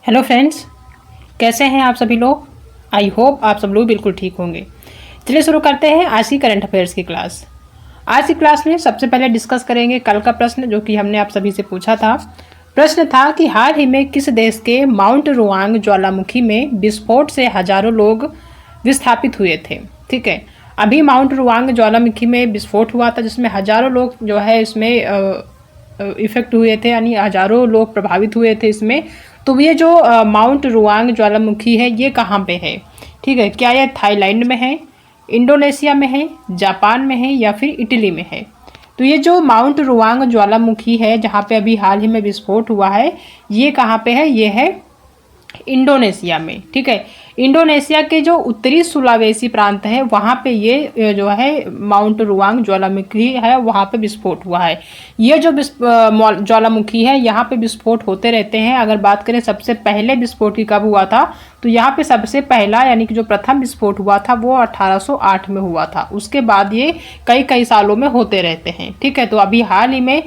Hello friends, कैसे हैं आप सभी लोग। आई होप आप सब लोग बिल्कुल ठीक होंगे। चलिए शुरू करते हैं आज की करंट अफेयर्स की क्लास। आज की क्लास में सबसे पहले डिस्कस करेंगे कल का प्रश्न जो कि हमने आप सभी से पूछा था। प्रश्न था कि हाल ही में किस देश के माउंट रुआंग ज्वालामुखी में विस्फोट से हजारों लोग विस्थापित हुए थे। ठीक है, अभी माउंट रुआंग ज्वालामुखी में विस्फोट हुआ था जिसमें हजारों लोग जो है इसमें इफेक्ट हुए थे, यानी हजारों लोग प्रभावित हुए थे इसमें। तो ये जो माउंट रुआंग ज्वालामुखी है ये कहाँ पे है। ठीक है, क्या ये थाईलैंड में है, इंडोनेशिया में है, जापान में है या फिर इटली में है। तो ये जो माउंट रुआंग ज्वालामुखी है जहाँ पे अभी हाल ही में विस्फोट हुआ है ये कहाँ पे है, ये है इंडोनेशिया में। ठीक है, इंडोनेशिया के जो उत्तरी सुलावेसी प्रांत है वहाँ पे ये जो है माउंट रुआंग ज्वालामुखी है वहाँ पे विस्फोट हुआ है। ये जो ज्वालामुखी है यहाँ पे विस्फोट होते रहते हैं। अगर बात करें सबसे पहले विस्फोट की कब हुआ था तो यहाँ पे सबसे पहला यानी कि जो प्रथम विस्फोट हुआ था वो 1808 में हुआ था। उसके बाद ये कई कई सालों में होते रहते हैं। ठीक है, तो अभी हाल ही में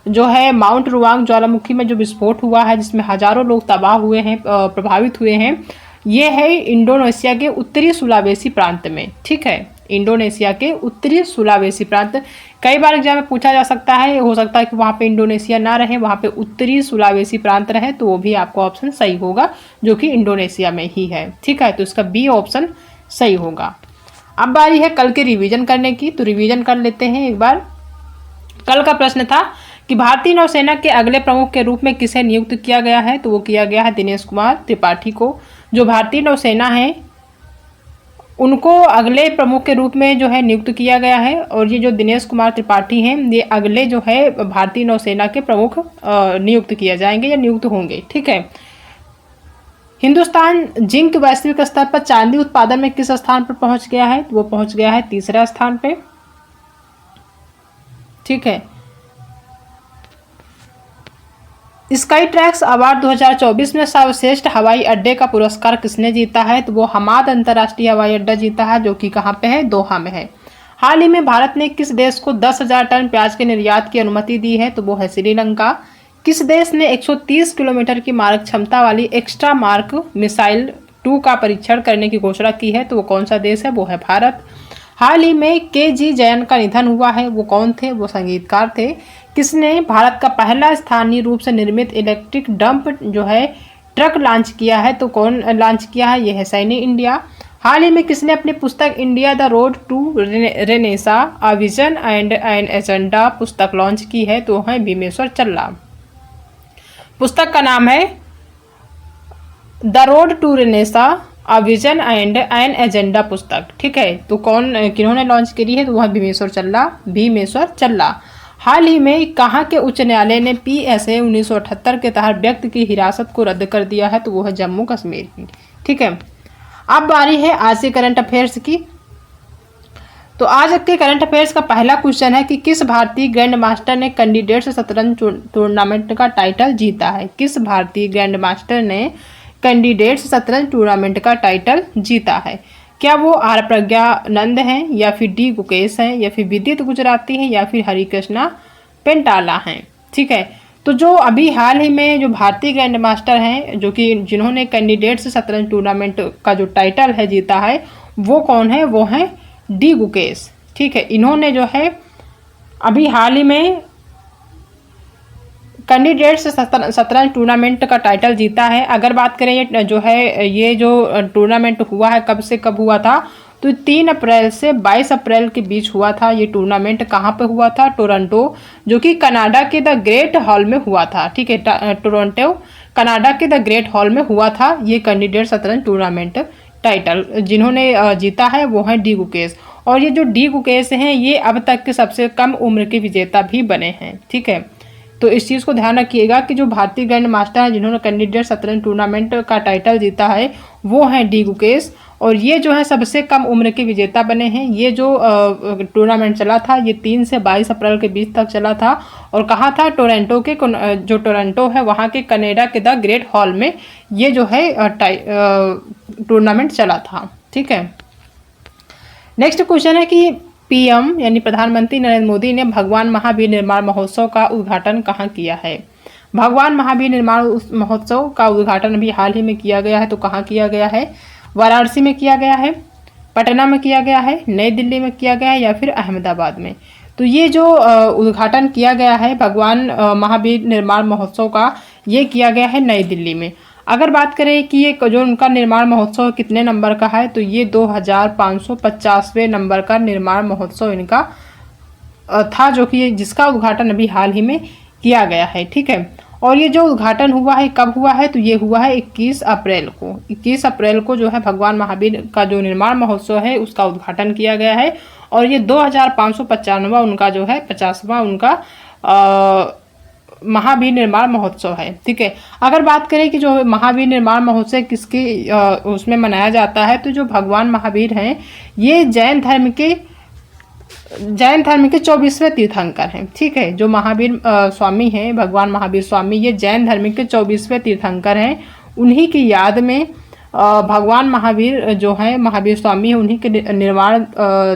जो है माउंट रुआंग ज्वालामुखी में जो विस्फोट हुआ है जिसमें हजारों लोग तबाह हुए हैं, प्रभावित हुए हैं, ये है इंडोनेशिया के उत्तरी सुलावेसी प्रांत में। ठीक है, इंडोनेशिया के उत्तरी सुलावेसी प्रांत। कई बार एग्जाम में पूछा जा सकता है, हो सकता है कि वहाँ पे इंडोनेशिया ना रहे, वहाँ पे उत्तरी सुलावेसी प्रांत रहे, तो वो भी आपका ऑप्शन सही होगा जो कि इंडोनेशिया में ही है। ठीक है, तो इसका बी ऑप्शन सही होगा। अब बारी है कल के रिवीजन करने की, तो रिवीजन कर लेते हैं एक बार। कल का प्रश्न था कि भारतीय नौसेना के अगले प्रमुख के रूप में किसे नियुक्त किया गया है, तो वो किया गया है दिनेश कुमार त्रिपाठी को। जो भारतीय नौसेना है उनको अगले प्रमुख के रूप में जो है नियुक्त किया गया है, और ये जो दिनेश कुमार त्रिपाठी हैं ये अगले जो है भारतीय नौसेना के प्रमुख नियुक्त किए जाएंगे या नियुक्त होंगे। ठीक है, हिंदुस्तान जिंक वैश्विक स्तर पर चांदी उत्पादन में किस स्थान पर पहुंच गया है, तो वो पहुंच गया है तीसरा स्थान पे। ठीक है, स्काई ट्रैक्स अवार्ड 2024 में सर्वश्रेष्ठ हवाई अड्डे का पुरस्कार किसने जीता है, तो वो हमाद अंतर्राष्ट्रीय हवाई अड्डा जीता है जो कि कहाँ पे है, दोहा में है। हाल ही में भारत ने किस देश को 10,000 टन प्याज के निर्यात की अनुमति दी है, तो वो है श्रीलंका। किस देश ने 130 किलोमीटर की मारक क्षमता वाली एक्स्ट्रा मार्क मिसाइल 2 का परीक्षण करने की घोषणा की है, तो वो कौन सा देश है, वो है भारत। हाल ही में के.जी. जयन का निधन हुआ है, वो कौन थे, वो संगीतकार थे। किसने भारत का पहला स्थानीय रूप से निर्मित इलेक्ट्रिक डंप जो है ट्रक लॉन्च किया है, तो कौन लॉन्च किया है, ये है सैनी इंडिया। हाल ही में किसने अपनी पुस्तक India the road to renaissance a vision and an agenda पुस्तक लॉन्च की है, तो है भीमेश्वर चल्ला। पुस्तक का नाम है the road to renaissance a vision and an agenda पुस्तक। ठीक है, तो किन्होंने लॉन्च करी है, तो वह भीमेश्वर चल्ला। हाल ही में कहाँ के उच्च न्यायालय ने PSA 1978 के तहत व्यक्ति की हिरासत को रद्द कर दिया है, तो वो है जम्मू कश्मीर की। ठीक है, अब बारी है आज के करंट अफेयर्स की। तो आज के करंट अफेयर्स का पहला क्वेश्चन है कि किस भारतीय ग्रैंड मास्टर ने कैंडिडेट्स शतरंज टूर्नामेंट का टाइटल जीता है। किस भारतीय ग्रैंड मास्टर ने कैंडिडेट्स शतरंज टूर्नामेंट का टाइटल जीता है। क्या वो आर प्रज्ञानंद हैं या फिर डी गुकेश हैं या फिर विदित गुजराती हैं या फिर हरिकृष्णा पेंटाला हैं। ठीक है, तो जो अभी हाल ही में जो भारतीय ग्रैंड मास्टर हैं जो कि जिन्होंने कैंडिडेट्स शतरंज टूर्नामेंट का जो टाइटल है जीता है वो कौन है, वो हैं डी गुकेश। ठीक है, इन्होंने जो है अभी हाल ही में कैंडिडेट्स शतरंज टूर्नामेंट का टाइटल जीता है। अगर बात करें ये जो टूर्नामेंट हुआ है कब से कब हुआ था, तो 3 अप्रैल से 22 अप्रैल के बीच हुआ था। ये टूर्नामेंट कहाँ पे हुआ था, टोरंटो, जो कि कनाडा के द ग्रेट हॉल में हुआ था। ठीक है, टोरंटो कनाडा के द ग्रेट हॉल में हुआ था ये कैंडिडेट शतरंज टूर्नामेंट टाइटल। जिन्होंने जीता है वो है डी गुकेश, और ये जो डी गुकेश हैं ये अब तक के सबसे कम उम्र के विजेता भी बने हैं। ठीक है, तो इस चीज़ को ध्यान रखिएगा कि जो भारतीय ग्रैंड मास्टर हैं जिन्होंने कैंडिडेट शतरंज टूर्नामेंट का टाइटल जीता है वो हैं डी गुकेश, और ये जो है सबसे कम उम्र के विजेता बने हैं। ये जो टूर्नामेंट चला था ये 3 से 22 अप्रैल के बीच तक चला था, और कहाँ था, टोरंटो के जो टोरंटो है वहाँ के कनाडा के द ग्रेट हॉल में ये जो है टूर्नामेंट चला था। ठीक है, नेक्स्ट क्वेश्चन है कि PM यानी प्रधानमंत्री नरेंद्र मोदी ने भगवान महावीर निर्माण महोत्सव का उद्घाटन कहाँ किया है। भगवान महावीर निर्माण महोत्सव का उद्घाटन अभी हाल ही में किया गया है, तो कहाँ किया गया है? वाराणसी में किया गया है, पटना में किया गया है, नई दिल्ली में किया गया है या फिर अहमदाबाद में। तो ये जो उद्घाटन किया गया है भगवान महावीर निर्माण महोत्सव का, ये किया गया है नई दिल्ली में। अगर बात करें कि ये जो उनका निर्माण महोत्सव कितने नंबर का है, तो ये 2550वें नंबर का निर्माण महोत्सव इनका था, जो कि जिसका उद्घाटन अभी हाल ही में किया गया है। ठीक है, और ये जो उद्घाटन हुआ है कब हुआ है, तो ये हुआ है 21 अप्रैल को। 21 अप्रैल को जो है भगवान महावीर का जो निर्माण महोत्सव है उसका उद्घाटन किया गया है, और ये 2595वां उनका जो है 50वां उनका महावीर निर्माण महोत्सव है। ठीक है, अगर बात करें कि जो महावीर निर्माण महोत्सव किसकी उसमें मनाया जाता है, तो जो भगवान महावीर हैं ये जैन धर्म के 24वें तीर्थंकर हैं। ठीक है, जो महावीर स्वामी हैं, भगवान महावीर स्वामी, ये जैन धर्म के 24वें तीर्थंकर हैं। उन्हीं की याद में भगवान महावीर जो है महावीर स्वामी है, उन्हीं के निर्वाण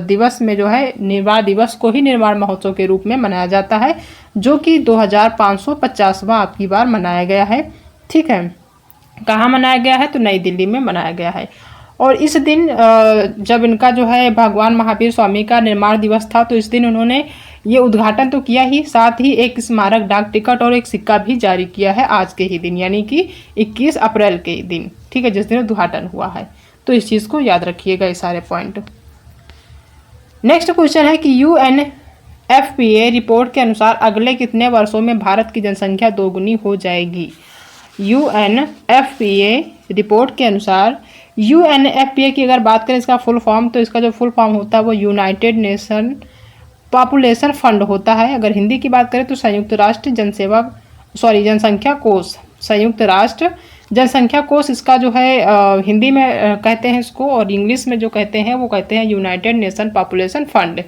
दिवस में जो है निर्वाण दिवस को ही निर्वाण महोत्सव के रूप में मनाया जाता है, जो कि 2550वां आपकी बार मनाया गया है। ठीक है, कहाँ मनाया गया है, तो नई दिल्ली में मनाया गया है। और इस दिन जब इनका जो है भगवान महावीर स्वामी का निर्माण दिवस था, तो इस दिन उन्होंने ये उद्घाटन तो किया ही, साथ ही एक स्मारक डाक टिकट और एक सिक्का भी जारी किया है आज के ही दिन, यानी कि 21 अप्रैल के दिन। ठीक है, जिस दिन उद्घाटन हुआ है। तो इस चीज़ को याद रखिएगा, ये सारे पॉइंट। नेक्स्ट क्वेश्चन है कि UNFPA रिपोर्ट के अनुसार अगले कितने वर्षों में भारत की जनसंख्या दोगुनी हो जाएगी? UNFPA रिपोर्ट के अनुसार, UNFPA की अगर बात करें इसका फुल फॉर्म, तो इसका जो फुल फॉर्म होता है वो यूनाइटेड नेशन पॉपुलेशन फंड होता है। अगर हिंदी की बात करें तो संयुक्त राष्ट्र जनसंख्या कोष, संयुक्त राष्ट्र जनसंख्या कोष इसका जो है हिंदी में कहते हैं इसको, और इंग्लिश में जो कहते हैं वो कहते हैं यूनाइटेड नेशन पॉपुलेशन फंड।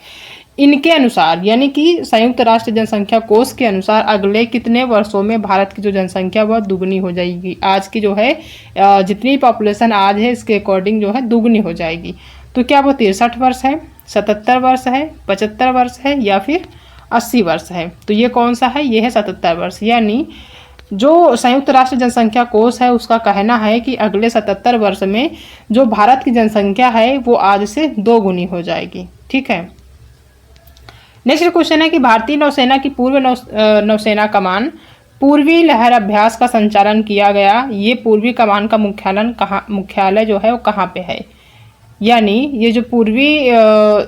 इनके अनुसार, यानी कि संयुक्त राष्ट्र जनसंख्या कोष के अनुसार अगले कितने वर्षों में भारत की जो जनसंख्या वह दुगनी हो जाएगी। आज की जो है जितनी पॉपुलेशन आज है इसके अकॉर्डिंग जो है दुगनी हो जाएगी। तो क्या वो 63 वर्ष है, 77 वर्ष है, 75 वर्ष है या फिर 80 वर्ष है? तो ये कौन सा है? ये है 77 वर्ष। यानी जो संयुक्त राष्ट्र जनसंख्या कोष है उसका कहना है कि अगले 77 वर्ष में जो भारत की जनसंख्या है वो आज से 2 गुनी हो जाएगी। ठीक है, नेक्स्ट क्वेश्चन है कि भारतीय नौसेना की पूर्व नौसेना कमान पूर्वी लहर अभ्यास का संचालन किया गया। ये पूर्वी कमान का मुख्यालय जो है वो कहाँ पे है? यानी ये जो पूर्वी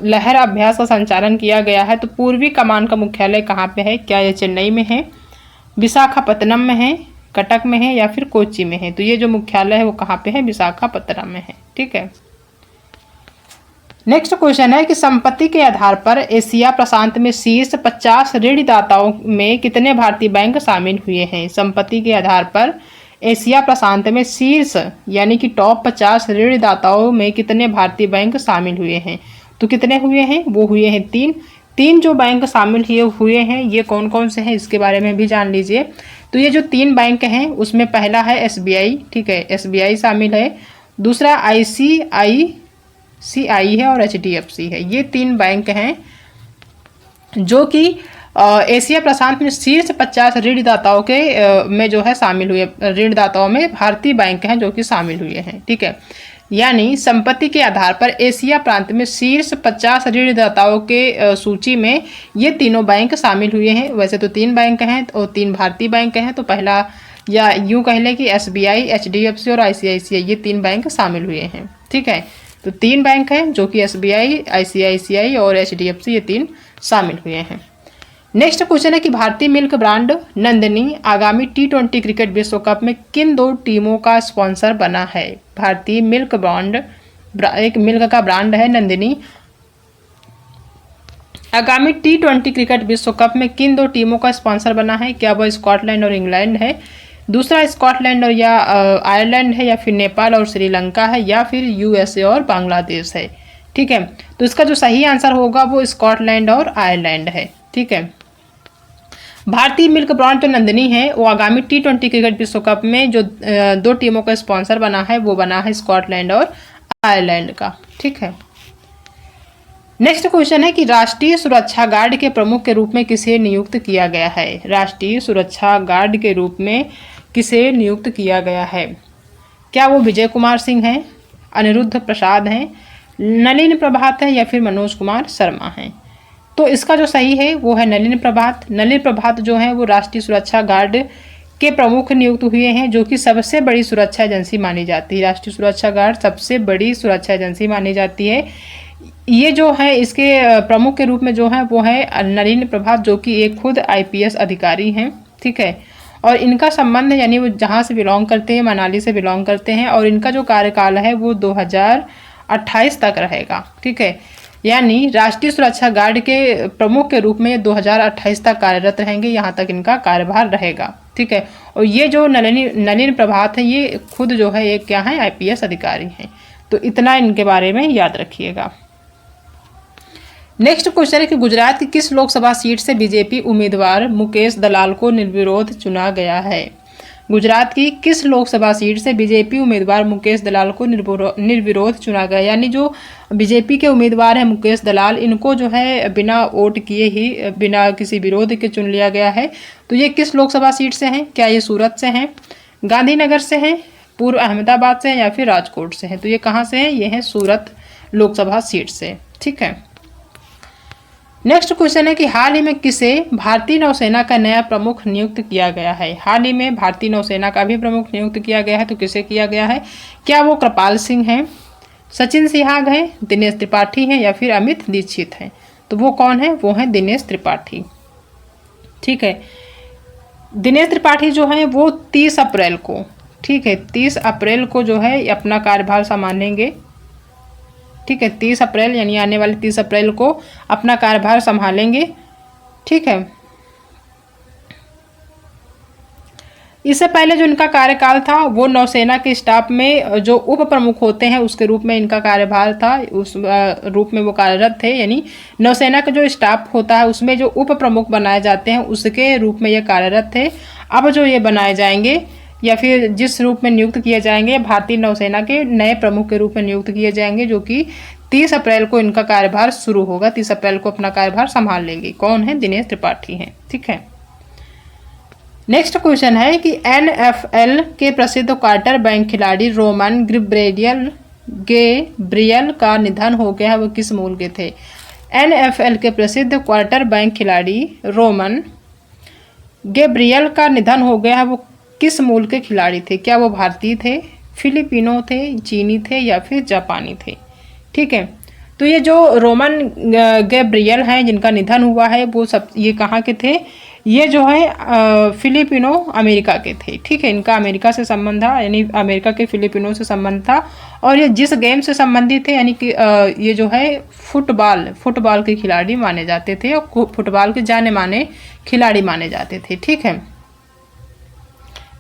लहर अभ्यास का संचालन किया गया है, तो पूर्वी कमान का मुख्यालय कहाँ पे है? क्या ये चेन्नई में है, विशाखापत्तनम में है, कटक में है या फिर कोच्चि में है? तो ये जो मुख्यालय है वो कहाँ पे है? विशाखापत्तनम में है। ठीक है, नेक्स्ट क्वेश्चन है कि संपत्ति के आधार पर एशिया प्रशांत में शीर्ष 50 ऋणदाताओं में कितने भारतीय बैंक शामिल हुए हैं? संपत्ति के आधार पर एशिया प्रशांत में शीर्ष यानी कि टॉप 50 ऋणदाताओं में कितने भारतीय बैंक शामिल हुए हैं? तो कितने हुए हैं? वो हुए हैं 3 जो बैंक शामिल हुए हैं ये कौन कौन से हैं इसके बारे में भी जान लीजिए। तो ये जो 3 बैंक हैं उसमें पहला है SBI। ठीक है, SBI शामिल है, दूसरा ICICI है और HDFC है। ये 3 बैंक हैं जो कि एशिया प्रशांत में शीर्ष 50 ऋणदाताओं के में जो है शामिल हुए, ऋणदाताओं में भारतीय बैंक हैं जो कि शामिल हुए हैं। ठीक है, यानी संपत्ति के आधार पर एशिया प्रांत में शीर्ष 50 ऋणदाताओं के सूची में ये तीनों बैंक शामिल हुए हैं। वैसे तो 3 बैंक हैं और 3 भारतीय बैंक हैं, तो पहला या यूँ कह लें कि SBI, HDFC और ICICI ये 3 बैंक शामिल हुए हैं। ठीक है, तो 3 बैंक हैं जो कि SBI, ICICI और HDFC ये 3 शामिल हुए हैं। नेक्स्ट क्वेश्चन है कि भारतीय मिल्क ब्रांड नंदिनी आगामी T20 क्रिकेट विश्व कप में किन 2 टीमों का स्पॉन्सर बना है? भारतीय मिल्क ब्रांड, एक मिल्क का ब्रांड है नंदिनी, आगामी T20 क्रिकेट विश्व कप में किन 2 टीमों का स्पॉन्सर बना है? क्या वह स्कॉटलैंड और इंग्लैंड है, दूसरा स्कॉटलैंड और या आयरलैंड है, या फिर नेपाल और श्रीलंका है, या फिर USA और बांग्लादेश है? ठीक है, तो इसका जो सही आंसर होगा वो स्कॉटलैंड और आयरलैंड है। ठीक है, भारतीय मिल्क ब्रांड जो नंदिनी है वो आगामी T20 क्रिकेट विश्व कप में जो 2 टीमों का स्पॉन्सर बना है वो बना है स्कॉटलैंड और आयरलैंड का। ठीक है, नेक्स्ट क्वेश्चन है कि राष्ट्रीय सुरक्षा गार्ड के प्रमुख के रूप में किसे नियुक्त किया गया है। राष्ट्रीय सुरक्षा गार्ड के रूप में किसे नियुक्त किया गया है। क्या वो विजय कुमार सिंह हैं, अनिरुद्ध प्रसाद हैं, नलिन प्रभात है या फिर मनोज कुमार शर्मा हैं। तो इसका जो सही है वो है नलिन प्रभात। नलिन प्रभात जो है वो राष्ट्रीय सुरक्षा गार्ड के प्रमुख नियुक्त हुए हैं, जो कि सबसे बड़ी सुरक्षा एजेंसी मानी जाती है। राष्ट्रीय सुरक्षा गार्ड सबसे बड़ी सुरक्षा एजेंसी मानी जाती है। ये जो है इसके प्रमुख के रूप में जो है वो है नलिन प्रभात, जो कि एक खुद IPS अधिकारी हैं। ठीक है, और इनका संबंध यानी वो जहाँ से बिलोंग करते हैं, मनाली से बिलोंग करते हैं, और इनका जो कार्यकाल है वो 2028 तक रहेगा। ठीक है, यानी राष्ट्रीय सुरक्षा गार्ड के प्रमुख के रूप में 2028 तक कार्यरत रहेंगे, यहाँ तक इनका कार्यभार रहेगा। ठीक है, और ये जो नलिन प्रभात है ये खुद जो है एक क्या है IPS अधिकारी हैं। तो इतना इनके बारे में याद रखिएगा। नेक्स्ट क्वेश्चन है कि गुजरात की किस लोकसभा सीट से बीजेपी उम्मीदवार मुकेश दलाल को निर्विरोध चुना गया है। गुजरात की किस लोकसभा सीट से बीजेपी उम्मीदवार मुकेश दलाल को निर्विरोध चुना गया, यानी जो बीजेपी के उम्मीदवार हैं मुकेश दलाल, इनको जो है बिना वोट किए ही, बिना किसी विरोध के चुन लिया गया है। तो ये किस लोकसभा सीट से हैं। क्या ये सूरत से हैं, गांधीनगर से हैं, पूर्व अहमदाबाद से हैं या फिर राजकोट से हैं। तो ये कहाँ से हैं, ये हैं सूरत लोकसभा सीट से। ठीक है, नेक्स्ट क्वेश्चन है कि हाल ही में किसे भारतीय नौसेना का नया प्रमुख नियुक्त किया गया है। हाल ही में भारतीय नौसेना का भी प्रमुख नियुक्त किया गया है, तो किसे किया गया है। क्या वो कृपाल सिंह हैं, सचिन सिहाग हैं, दिनेश त्रिपाठी हैं या फिर अमित दीक्षित हैं। तो वो कौन है, वो हैं दिनेश त्रिपाठी। ठीक है, दिनेश त्रिपाठी जो हैं वो 30 अप्रैल को, ठीक है 30 अप्रैल को जो है अपना कार्यभार संभालेंगे। ठीक है, 30 अप्रैल यानी आने वाले 30 अप्रैल को अपना कार्यभार संभालेंगे। ठीक है, इससे पहले जो इनका कार्यकाल था वो नौसेना के स्टाफ में जो उप प्रमुख होते हैं उसके रूप में इनका कार्यभार था, उस रूप में वो कार्यरत थे। यानी नौसेना का जो स्टाफ होता है उसमें जो उप प्रमुख बनाए जाते हैं उसके रूप में ये कार्यरत थे। अब जो ये बनाए जाएंगे या फिर जिस रूप में नियुक्त किए जाएंगे, भारतीय नौसेना के नए प्रमुख के रूप में नियुक्त किए जाएंगे, जो कि 30 अप्रैल को इनका कार्यभार शुरू होगा। 30 अप्रैल को अपना कार्यभार संभाल लेंगे। कौन है, दिनेश त्रिपाठी हैं। ठीक है, नेक्स्ट क्वेश्चन है कि NFL के प्रसिद्ध क्वार्टर बैंक खिलाड़ी रोमन गैब्रियल का निधन हो गया है, वो किस मूल के थे। NFL के प्रसिद्ध क्वार्टर बैंक खिलाड़ी रोमन गैब्रियल का निधन हो गया है, वो किस मूल के खिलाड़ी थे। क्या वो भारतीय थे, फिलिपिनो थे, चीनी थे या फिर जापानी थे। ठीक है, तो ये जो रोमन गैब्रियल हैं जिनका निधन हुआ है वो सब ये कहाँ के थे, ये जो है फिलिपिनो अमेरिका के थे। ठीक है, इनका अमेरिका से संबंध था, यानी अमेरिका के फिलिपिनो से संबंध था। और ये जिस गेम से संबंधित थे यानी कि ये जो है फुटबॉल के खिलाड़ी माने जाते थे और फुटबॉल के जाने माने खिलाड़ी माने जाते थे। ठीक है,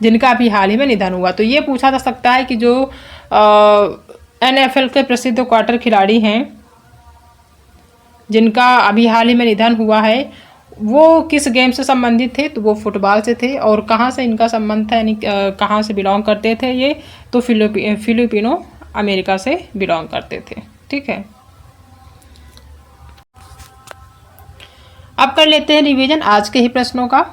जिनका अभी हाल ही में निधन हुआ। तो ये पूछा जा सकता है कि जो NFL के प्रसिद्ध क्वार्टर खिलाड़ी हैं जिनका अभी हाल ही में निधन हुआ है वो किस गेम से संबंधित थे। तो वो फुटबॉल से थे। और कहाँ से इनका संबंध था, यानी कहाँ से बिलोंग करते थे ये, तो फिलिपिनो अमेरिका से बिलोंग करते थे। ठीक है, अब कर लेते हैं रिवीजन आज के ही प्रश्नों का।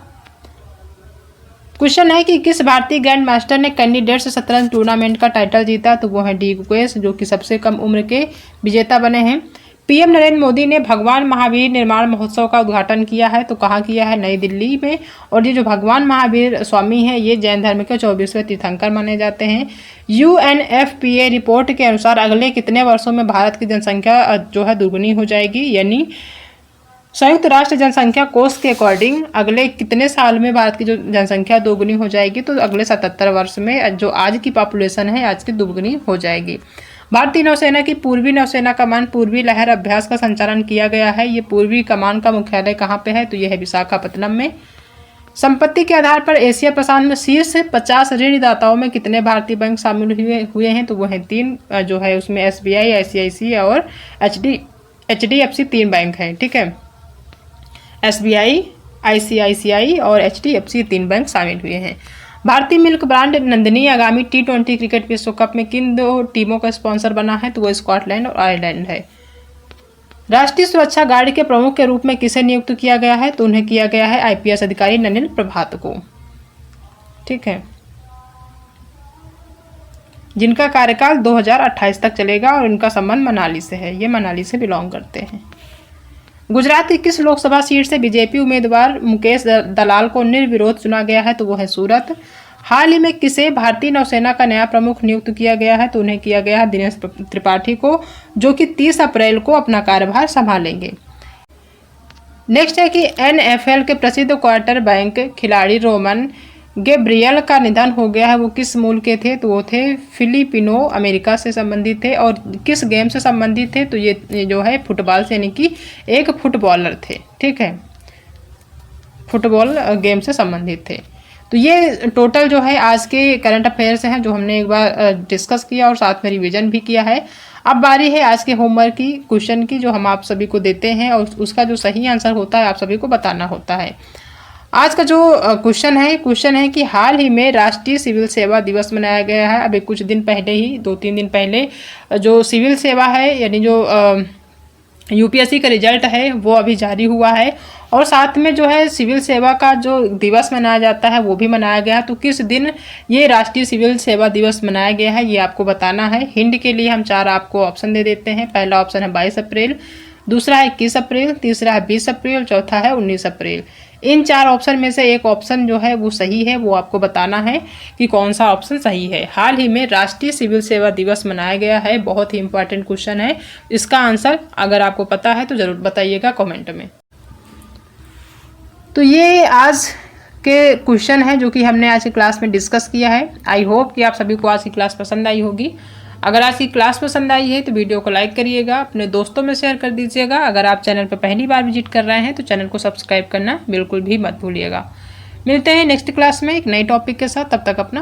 क्वेश्चन है कि किस भारतीय ग्रैंड मास्टर ने कैंडिडेट्स शतरंज टूर्नामेंट का टाइटल जीता। तो वो है डी गुकेश, जो कि सबसे कम उम्र के विजेता बने हैं। PM नरेंद्र मोदी ने भगवान महावीर निर्माण महोत्सव का उद्घाटन किया है। तो कहाँ किया है, नई दिल्ली में। और ये जो भगवान महावीर स्वामी हैं ये जैन धर्म के 24वें तीर्थंकर माने जाते हैं। UNFPA रिपोर्ट के अनुसार अगले कितने वर्षों में भारत की जनसंख्या जो है दुगुनी हो जाएगी, यानी संयुक्त राष्ट्र जनसंख्या कोष के अकॉर्डिंग अगले कितने साल में भारत की जो जनसंख्या दोगुनी हो जाएगी। तो अगले 77 वर्ष में जो आज की पॉपुलेशन है आज की दोगुनी हो जाएगी। भारतीय नौसेना की पूर्वी नौसेना कमान पूर्वी लहर अभ्यास का संचालन किया गया है। ये पूर्वी कमान का मुख्यालय कहाँ पे है, तो यह है विशाखापत्तनम में। संपत्ति के आधार पर एशिया प्रशांत में शीर्ष 50 ऋणदाताओं में कितने भारतीय बैंक शामिल हुए हैं। तो वो हैं 3, जो है उसमें SBI, ICICI और HDFC 3 बैंक हैं। ठीक है, SBI, ICICI और HDFC 3 बैंक शामिल हुए हैं। भारतीय मिल्क ब्रांड नंदिनी आगामी T20 क्रिकेट विश्व कप में किन 2 टीमों का स्पॉन्सर बना है। तो वो स्कॉटलैंड और आयरलैंड है। राष्ट्रीय सुरक्षा गार्ड के प्रमुख के रूप में किसे नियुक्त किया गया है? तो उन्हें किया गया है आईपीएस अधिकारी नलिन प्रभात को। ठीक है, जिनका कार्यकाल 2028 तक चलेगा और इनका संबंध मनाली से है, ये मनाली से बिलोंग करते हैं। गुजरात की किस लोकसभा सीट से बीजेपी उम्मीदवार मुकेश दलाल को निर्विरोध चुना गया है? तो वो है सूरत। हाल ही में किसे भारतीय नौसेना का नया प्रमुख नियुक्त किया गया है? तो उन्हें किया गया है दिनेश त्रिपाठी को, जो कि 30 अप्रैल को अपना कार्यभार संभालेंगे। नेक्स्ट है कि NFL के प्रसिद्ध क्वार्टर बैंक खिलाड़ी रोमन गैब्रियल का निधन हो गया है। वो किस मूल के थे? तो वो थे फिलिपिनो अमेरिका से संबंधित थे। और किस गेम से संबंधित थे? तो ये जो है फुटबॉल से, यानी कि एक फुटबॉलर थे। ठीक है, फुटबॉल गेम से संबंधित थे। तो ये टोटल जो है आज के करंट अफेयर्स हैं जो हमने एक बार डिस्कस किया और साथ में रिवीजन भी किया है। अब बारी है आज के होमवर्क की, क्वेश्चन की, जो हम आप सभी को देते हैं और उसका जो सही आंसर होता है आप सभी को बताना होता है। आज का जो क्वेश्चन है कि हाल ही में राष्ट्रीय सिविल सेवा दिवस मनाया गया है। अभी कुछ दिन पहले ही, 2-3 दिन पहले, जो सिविल सेवा है यानी जो यूपीएससी का रिजल्ट है वो अभी जारी हुआ है। और साथ में जो है सिविल सेवा का जो दिवस मनाया जाता है वो भी मनाया गया है। तो किस दिन ये राष्ट्रीय सिविल सेवा दिवस मनाया गया है ये आपको बताना है। हिंट के लिए हम 4 आपको ऑप्शन दे देते हैं। पहला ऑप्शन है 22 अप्रैल, दूसरा है 21 अप्रैल, तीसरा है 20 अप्रैल, चौथा है 19 अप्रैल। इन 4 ऑप्शन में से एक ऑप्शन जो है वो सही है, वो आपको बताना है कि कौन सा ऑप्शन सही है। हाल ही में राष्ट्रीय सिविल सेवा दिवस मनाया गया है, बहुत ही इंपॉर्टेंट क्वेश्चन है। इसका आंसर अगर आपको पता है तो ज़रूर बताइएगा कमेंट में। तो ये आज के क्वेश्चन है जो कि हमने आज की क्लास में डिस्कस किया है। आई होप कि आप सभी को आज की क्लास पसंद आई होगी। अगर आज की क्लास पसंद आई है तो वीडियो को लाइक करिएगा, अपने दोस्तों में शेयर कर दीजिएगा। अगर आप चैनल पर पहली बार विजिट कर रहे हैं तो चैनल को सब्सक्राइब करना बिल्कुल भी मत भूलिएगा। मिलते हैं नेक्स्ट क्लास में एक नए टॉपिक के साथ, तब तक अपना